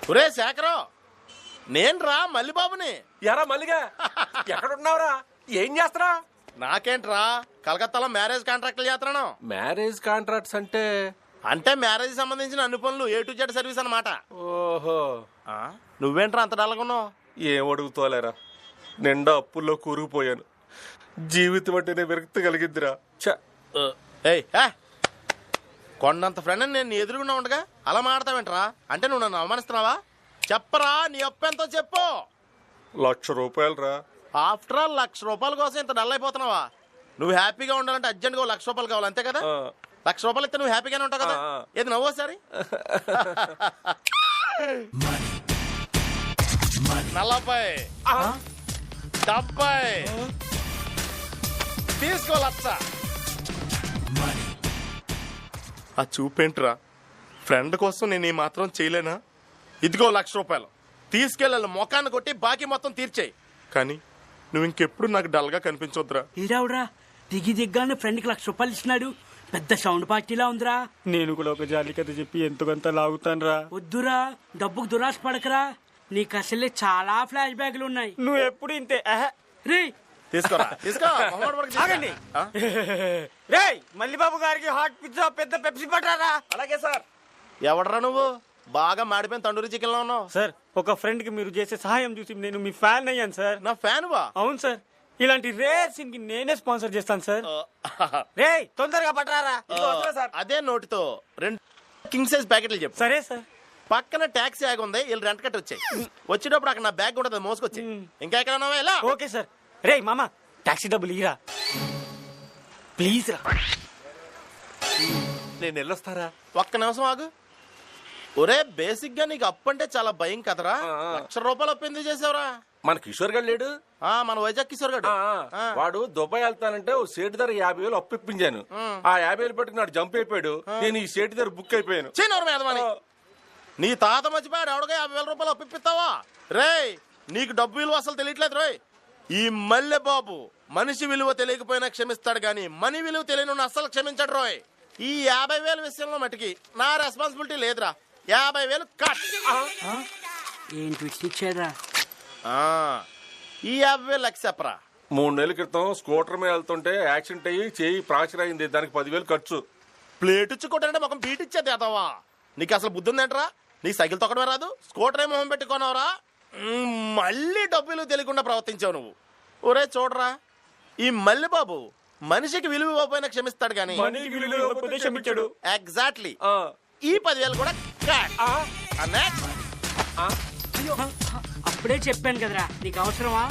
ఒరే శేఖరం, నేను రా మల్లిబాబుని. ఎరా మల్లిగా, ఎక్కడున్నావురా? ఏం చేస్తున్నా? నాకేంట్రా, కలకత్తాలో మ్యారేజ్ కాంట్రాక్ట్లు చేస్తున్నాను. మ్యారేజ్ కాంట్రాక్ట్స్ అంటే మ్యారేజ్ సంబంధించిన అన్ని పనులు A to Z సర్వీస్ అన్నమాట. ఓహో, నువ్వేంట్రా అంత డల్గున్నావు? ఏం అడుగుతోలేరా, నిండా అప్పుల్లో కూరుకుపోయాను. జీవితం అంటేనే విరక్తి కలిగిద్దిరా. కొండంత ఫ్రెండ్ నేను నీ ఎదురుగున్నా ఉండగా అలా మాడతావేంట్రా? అంటే నువ్వు నన్ను అవమానిస్తున్నావా? చెప్పరా, నీ అప్పు ఎంతో చెప్పు. ₹1,00,000 రా. ఆఫ్టర్ ఆల్ ₹1,00,000 కోసం ఇంత డల్ అయిపోతున్నావా? నువ్వు హ్యాపీగా ఉండాలంటే అర్జెంట్గా ₹1,00,000 కావాలి, అంతే కదా? ₹1,00,000 ఇస్తే నువ్వు హ్యాపీగానే ఉంటావు కదా? ఏది నవ్వు సరి. 40, 70 తీసుకో లక్ష. ఆ చూపేంట్రా, ఫ్రెండ్ కోసం నేను ఈ మాత్రం చేయలేనా? ఇదిగో ₹1,00,000 తీసుకెళ్ళాలి, మొఖాన్ని కొట్టి బాకీ మొత్తం తీర్చేయి. కానీ నువ్వు ఇంకెప్పుడు నాకు డల్ గా కనిపించొద్దురా. ఈడవురా దిగ్గానే ఫ్రెండ్ కి ₹1,00,000 ఇచ్చినాడు. పెద్ద సౌండ్ పార్టీలా ఉందిరా. నేను కూడా ఒక జాలి కథ చెప్పి ఎంతకంత లాగుతాను రా. వద్దురా, డబ్బుకు దురాశ పడకరా. నీకు అసలే చాలా ఫ్లాష్ బ్యాక్లు ఉన్నాయి. నువ్వు ఎప్పుడు ఇంతే. రే తీసుకోరా, తీసుకో. ఆగండి. రేయ్, మల్లిబాబు గారికి హాట్ పిజ్జా, పెద్ద పెప్సీ పట్టారా. అలాగే సార్. ఎవడరా నువ్వు? బాగా మాడిపోయిన తండూరి చికెన్ లో ఉన్నావు. సార్, ఒక ఫ్రెండ్ కి మీరు చేసే సహాయం చూసి నేను మీ ఫ్యాన్ అయ్యాను సార్. నా ఫ్యాన్ వా? అవును సార్, ఇలాంటి రేర్ సీన్ కి నేనే స్పాన్సర్ చేస్తాను సార్. రేయ్, తొందరగా పట్టారా. అదే నోటితో 2 కింగ్ సైజ్ ప్యాకెట్లు చెప్పు. సరే సార్. పక్కన ట్యాక్సీ ఆగి ఉంది, వీళ్ళు రెంట్ కట్టి వచ్చాయి. వచ్చేటప్పుడు అక్కడ నా బ్యాగ్ ఉంటుంది, మోసుకొచ్చి. ఇంకా ఎక్కడ ఉన్నావా? ఇలా. Okay sir. రేయ్ మామ, టాక్సీ డబ్బులు ఇరా ప్లీజ్ రా. నేను వెళ్ళొస్తారా? ఒక్క నిమిషం ఆగు. ఒరే, బేసిక్ గా నీకు అప్పు అంటే చాలా భయం కదరా? ₹1,00,000 అప్పు ఎందుకు చేసావురా? మన కిషోర్ గారు లేడు? మన వైజాగ్ కిషోర్ గారు. వాడు దుబాయ్ వెళ్తానంటే ఓ సేటు ధర 50,000 అప్పు ఇప్పించాను. ఆ 50,000 పట్టుకున్నాడు, జంప్ అయిపోయాడు. నేను ఈ సేటు ధర బుక్ అయిపోయాను. నీ తాత మర్చిపోయాడు, ఎవడగా ₹50,000 అప్పు ఇప్పిస్తావా? రేయ్, నీకు డబ్బు విలువ అసలు తెలియట్లేదు రోయ్. ఈ మల్లె బాబు మనిషి విలువ తెలియకపోయినా క్షమిస్తాడు గాని మనీ విలువ తెలియని అస్సలు క్షమించాడు రోయ్. ఈ 50,000 విషయంలో మటుకి నా రెస్పాన్సిబిలిటీ లేదురా. 50,000 కట్. ఏంటి ఇచ్చారా? ఈ 50,000 చెప్పరా. 3 నెలల క్రితం స్కూటర్ మీద వెళ్తుంటే యాక్సిడెంట్ అయ్యి చేయి ఫ్రాక్చర్ అయింది. దానికి 10,000 ఖర్చు. ప్లేట్ ఇచ్చుకుంటానంటే మొత్తం బీట్ ఇచ్చేది అదవా. నీకు అసలు బుద్ధి ఉందేంట్రా? నీకు సైకిల్ తొక్కడమే రాదు, స్కూటర్ ఏ మొహం పెట్టుకున్నావురా. మళ్ళీ డబ్బులు తెలియకుండా ప్రవర్తించావు నువ్వు. ఒరే చూడరా, ఈ మల్లె బాబు మనిషికి విలువ ఇవ్వకపోయినా క్షమిస్తాడు గానీ క్షమించాడు. ఎగ్జాక్ట్లీ. ఈ 10,000 కూడా అప్పుడే చెప్పాను కదరా, నీకు అవసరమా?